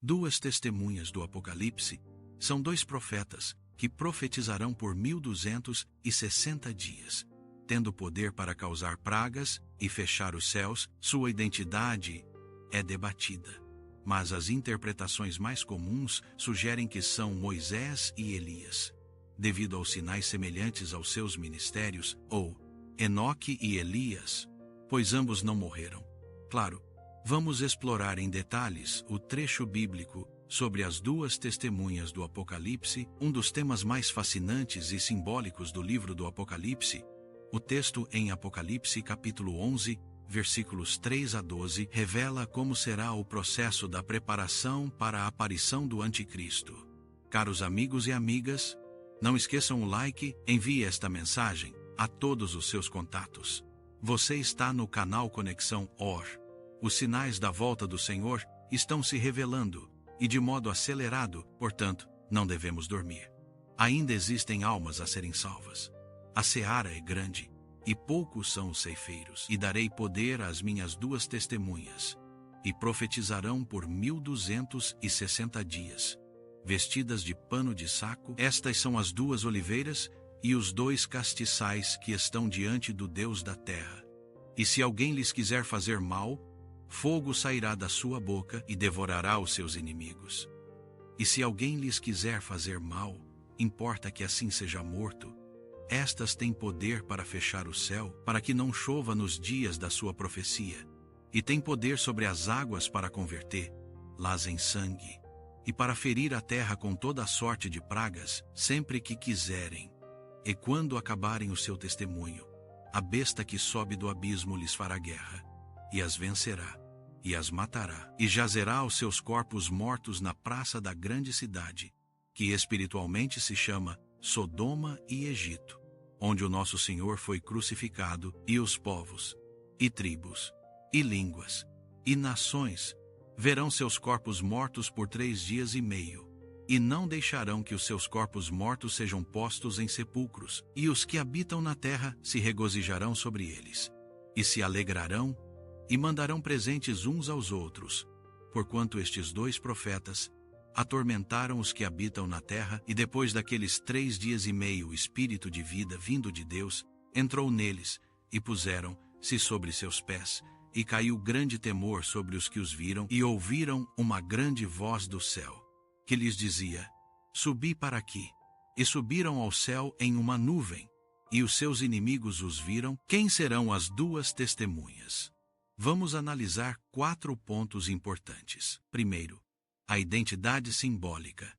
Duas testemunhas do Apocalipse são dois profetas que profetizarão por 1260 dias, tendo poder para causar pragas e fechar os céus. Sua identidade é debatida, mas as interpretações mais comuns sugerem que são Moisés e Elias, devido aos sinais semelhantes aos seus ministérios, ou Enoque e Elias, pois ambos não morreram. Claro, vamos explorar em detalhes o trecho bíblico sobre as duas testemunhas do Apocalipse, um dos temas mais fascinantes e simbólicos do livro do Apocalipse. O texto em Apocalipse capítulo 11, versículos 3 a 12, revela como será o processo da preparação para a aparição do Anticristo. Caros amigos e amigas, não esqueçam o like, envie esta mensagem a todos os seus contatos. Você está no canal Conexão OR. Os sinais da volta do Senhor estão se revelando, e de modo acelerado, portanto, não devemos dormir. Ainda existem almas a serem salvas. A seara é grande, e poucos são os ceifeiros. E darei poder às minhas duas testemunhas, e profetizarão por 1260 dias, vestidas de pano de saco. Estas são as duas oliveiras e os dois castiçais que estão diante do Deus da terra. E se alguém lhes quiser fazer mal, fogo sairá da sua boca e devorará os seus inimigos. E se alguém lhes quiser fazer mal, importa que assim seja morto. Estas têm poder para fechar o céu, para que não chova nos dias da sua profecia, e têm poder sobre as águas para convertê-las em sangue, e para ferir a terra com toda a sorte de pragas, sempre que quiserem. E quando acabarem o seu testemunho, a besta que sobe do abismo lhes fará guerra, e as vencerá, e as matará, e jazerá os seus corpos mortos na praça da grande cidade, que espiritualmente se chama Sodoma e Egito, onde o nosso Senhor foi crucificado, e os povos, e tribos, e línguas, e nações verão seus corpos mortos por 3 dias e meio, e não deixarão que os seus corpos mortos sejam postos em sepulcros, e os que habitam na terra se regozijarão sobre eles, e se alegrarão, e mandarão presentes uns aos outros, porquanto estes dois profetas atormentaram os que habitam na terra, e depois daqueles 3 dias e meio o Espírito de vida vindo de Deus entrou neles, e puseram-se sobre seus pés, e caiu grande temor sobre os que os viram, e ouviram uma grande voz do céu, que lhes dizia: Subi para aqui. E subiram ao céu em uma nuvem, e os seus inimigos os viram. Quem serão as duas testemunhas? Vamos analisar 4 pontos importantes. Primeiro, a identidade simbólica.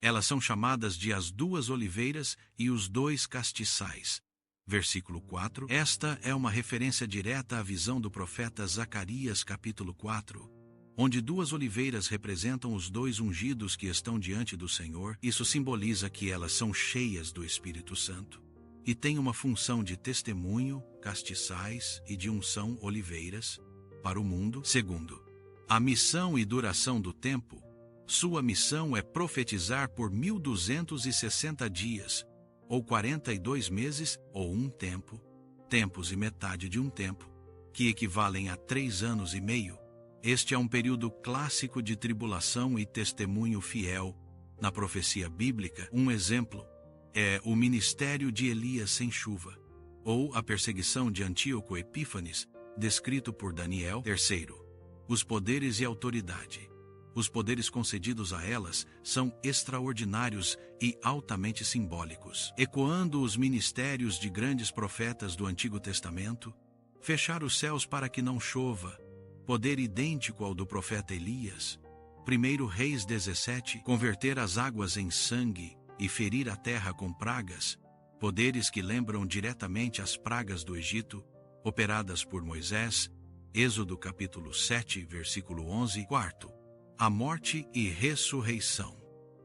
Elas são chamadas de as duas oliveiras e os dois castiçais. Versículo 4. Esta é uma referência direta à visão do profeta Zacarias, capítulo 4, onde 2 oliveiras representam os 2 ungidos que estão diante do Senhor. Isso simboliza que elas são cheias do Espírito Santo e têm uma função de testemunho, castiçais, e de unção, oliveiras, para o mundo. Segundo, a missão e duração do tempo. Sua missão é profetizar por 1260 dias, ou 42 meses, ou um tempo, tempos e metade de um tempo, que equivalem a 3 anos e meio. Este é um período clássico de tribulação e testemunho fiel na profecia bíblica. Um exemplo é o ministério de Elias sem chuva, ou a perseguição de Antíoco Epífanes, descrito por Daniel. Terceiro, os poderes e autoridade. Os poderes concedidos a elas são extraordinários e altamente simbólicos, ecoando os ministérios de grandes profetas do Antigo Testamento. Fechar os céus para que não chova, poder idêntico ao do profeta Elias. 1 Reis 17, converter as águas em sangue e ferir a terra com pragas, poderes que lembram diretamente as pragas do Egito, operadas por Moisés. Êxodo capítulo 7, versículo 11. Quarto, a morte e ressurreição.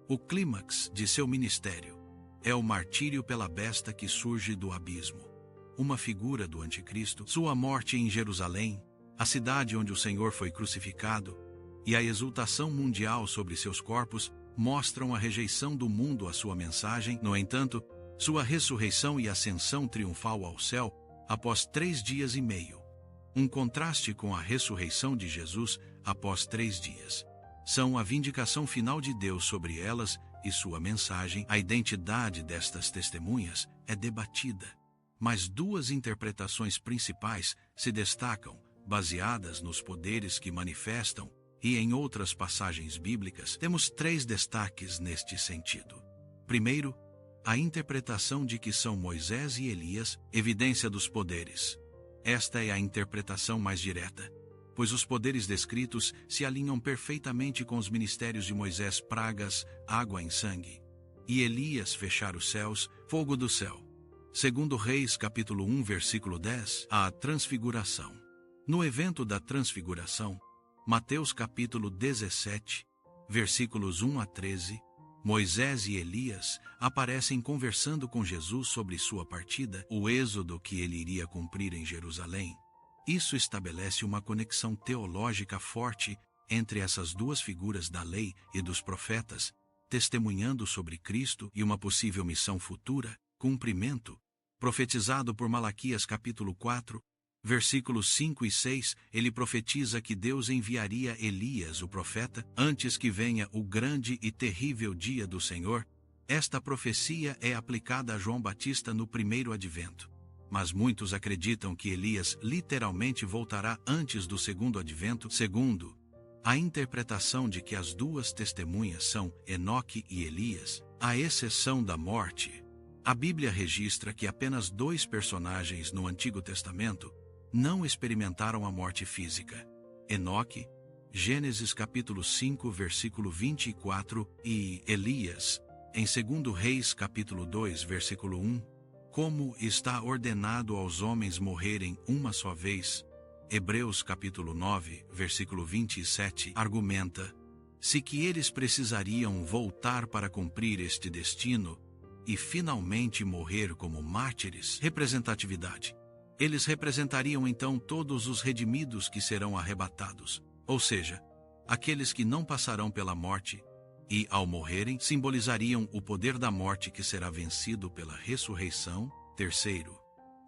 O clímax de seu ministério é o martírio pela besta que surge do abismo, uma figura do Anticristo. Sua morte em Jerusalém, a cidade onde o Senhor foi crucificado, e a exultação mundial sobre seus corpos mostram a rejeição do mundo à sua mensagem. No entanto, sua ressurreição e ascensão triunfal ao céu após 3 dias e meio. Um contraste com a ressurreição de Jesus após 3 dias. são a vindicação final de Deus sobre elas e sua mensagem. A identidade destas testemunhas é debatida, mas duas interpretações principais se destacam, baseadas nos poderes que manifestam, e em outras passagens bíblicas temos três destaques neste sentido. Primeiro, a interpretação de que são Moisés e Elias, evidência dos poderes. Esta é a interpretação mais direta, pois os poderes descritos se alinham perfeitamente com os ministérios de Moisés: pragas, água em sangue, e Elias fechar os céus, fogo do céu. Segundo Reis capítulo 1, versículo 10, a transfiguração. No evento da transfiguração, Mateus capítulo 17, versículos 1 a 13, Moisés e Elias aparecem conversando com Jesus sobre sua partida, o êxodo que ele iria cumprir em Jerusalém. Isso estabelece uma conexão teológica forte entre essas duas figuras da lei e dos profetas, testemunhando sobre Cristo e uma possível missão futura, cumprimento, profetizado por Malaquias capítulo 4, versículos 5 e 6, ele profetiza que Deus enviaria Elias, o profeta, antes que venha o grande e terrível dia do Senhor. Esta profecia é aplicada a João Batista no primeiro advento. Mas muitos acreditam que Elias literalmente voltará antes do segundo advento. Segundo, a interpretação de que as duas testemunhas são Enoque e Elias, à exceção da morte. A Bíblia registra que apenas dois personagens no Antigo Testamento não experimentaram a morte física: Enoque, Gênesis capítulo 5, versículo 24, e Elias, em 2 Reis capítulo 2, versículo 1, como está ordenado aos homens morrerem uma só vez. Hebreus capítulo 9, versículo 27, argumenta: se que eles precisariam voltar para cumprir este destino e finalmente morrer como mártires. Representatividade. Eles representariam então todos os redimidos que serão arrebatados, ou seja, aqueles que não passarão pela morte, e, ao morrerem, simbolizariam o poder da morte que será vencido pela ressurreição. Terceiro,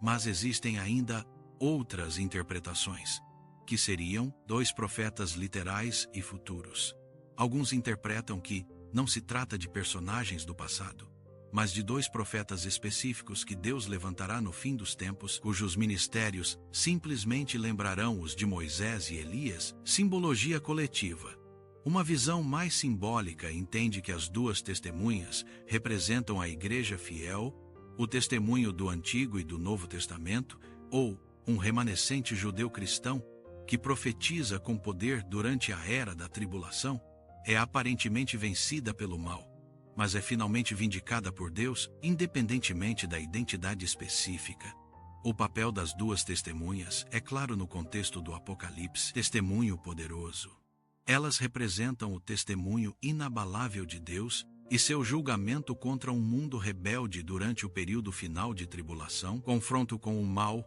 mas existem ainda outras interpretações, que seriam dois profetas literais e futuros. Alguns interpretam que não se trata de personagens do passado, mas de dois profetas específicos que Deus levantará no fim dos tempos, cujos ministérios simplesmente lembrarão os de Moisés e Elias. Simbologia coletiva. Uma visão mais simbólica entende que as duas testemunhas representam a igreja fiel, o testemunho do Antigo e do Novo Testamento, ou um remanescente judeu-cristão que profetiza com poder durante a era da tribulação, é aparentemente vencida pelo mal, mas é finalmente vindicada por Deus, independentemente da identidade específica. O papel das duas testemunhas é claro no contexto do Apocalipse: testemunho poderoso. Elas representam o testemunho inabalável de Deus e seu julgamento contra um mundo rebelde durante o período final de tribulação, confronto com o mal.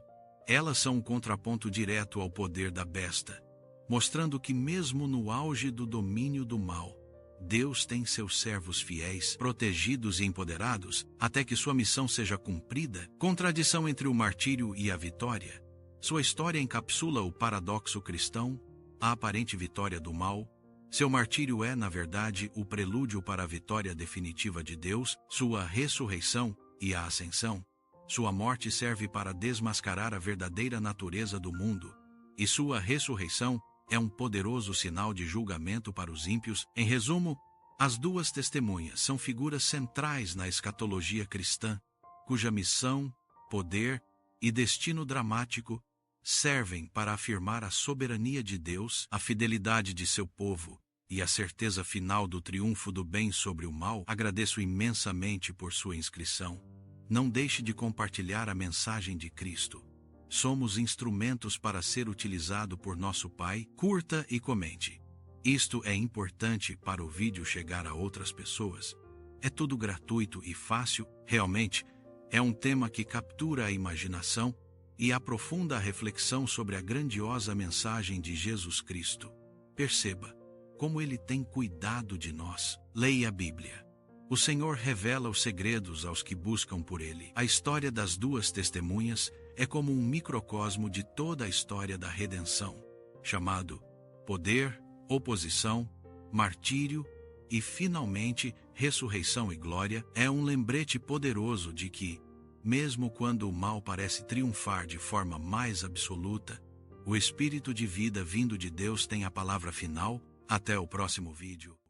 Elas são um contraponto direto ao poder da besta, mostrando que mesmo no auge do domínio do mal, Deus tem seus servos fiéis, protegidos e empoderados, até que sua missão seja cumprida. Contradição entre o martírio e a vitória. Sua história encapsula o paradoxo cristão, a aparente vitória do mal. Seu martírio é, na verdade, o prelúdio para a vitória definitiva de Deus, sua ressurreição e a ascensão. Sua morte serve para desmascarar a verdadeira natureza do mundo, e sua ressurreição é um poderoso sinal de julgamento para os ímpios. Em resumo, as duas testemunhas são figuras centrais na escatologia cristã, cuja missão, poder e destino dramático servem para afirmar a soberania de Deus, a fidelidade de seu povo e a certeza final do triunfo do bem sobre o mal. Agradeço imensamente por sua inscrição. Não deixe de compartilhar a mensagem de Cristo. Somos instrumentos para ser utilizado por nosso Pai. Curta e comente. Isto é importante para o vídeo chegar a outras pessoas. É tudo gratuito e fácil. Realmente, é um tema que captura a imaginação e aprofunda a reflexão sobre a grandiosa mensagem de Jesus Cristo. Perceba como Ele tem cuidado de nós. Leia a Bíblia. O Senhor revela os segredos aos que buscam por Ele. A história das duas testemunhas é como um microcosmo de toda a história da redenção, chamado poder, oposição, martírio e, finalmente, ressurreição e glória, é um lembrete poderoso de que, mesmo quando o mal parece triunfar de forma mais absoluta, o Espírito de vida vindo de Deus tem a palavra final. Até o próximo vídeo.